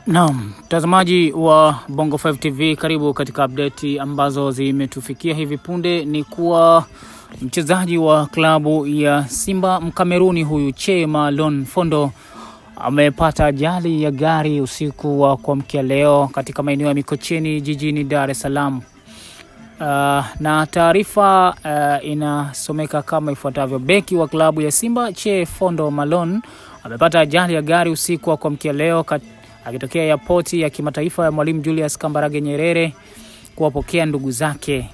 Naam, mtazamaji wa Bongo 5 TV, karibu katika update ambazo zimetufikia hivi punde. Ni kuwa mchezaji wa klabu ya Simba Mkameruni huyu Che Malone Fondo amepata ajali ya gari usiku wa kuamkia leo katika maeneo ya Mikocheni jijini Dar es Salaam. Na taarifa inasomeka kama ifuatavyo: beki wa klabu ya Simba Che Fondo Malone amepata ajali ya gari usiku wa kuamkia leo akitokea airport ya kimataifa ya Mwalimu Julius Kambarage Nyerere kuwapokea ndugu zake.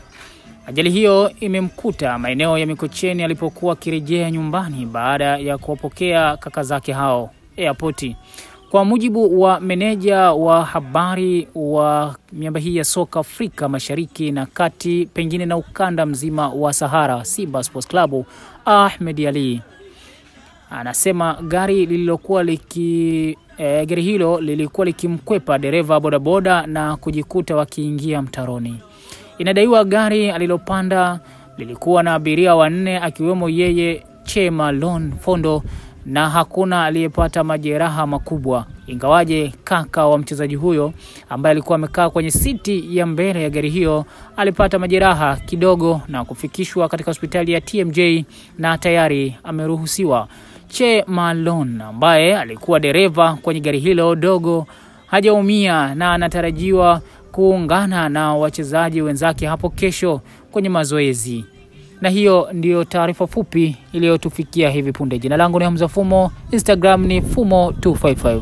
Ajali hiyo imemkuta maeneo ya Mikocheni alipokuwa kirejea nyumbani baada ya kuwapokea kaka zake hao airport. Kwa mujibu wa meneja wa habari wa miamba hii ya soka Afrika Mashariki na Kati, pengine na ukanda mzima wa Sahara, Simba Sports Club, Ahmed Ali anasema gari hilo lilikuwa likimkwepa dereva bodaboda na kujikuta wakiingia mtaroni. Inadaiwa gari alilopanda lilikuwa na abiria 4 akiwemo yeye Che Malone Fondo, na hakuna aliyepata majeraha makubwa, ingawaje kaka wa mchezaji huyo ambaye alikuwa amekaa kwenye siti ya mbele ya gari hiyo alipata majeraha kidogo na kufikishwa katika hospitali ya TMJ na tayari ameruhusiwa. Che Malone ambaye alikuwa dereva kwenye gari hilo dogo hajaumia na anatarajiwa kuungana na wachezaji wenzake hapo kesho kwenye mazoezi. Na hiyo ndio taarifa fupi iliyotufikia hivi punde. Jina langu ni Hamza Fumo, Instagram ni Fumo255.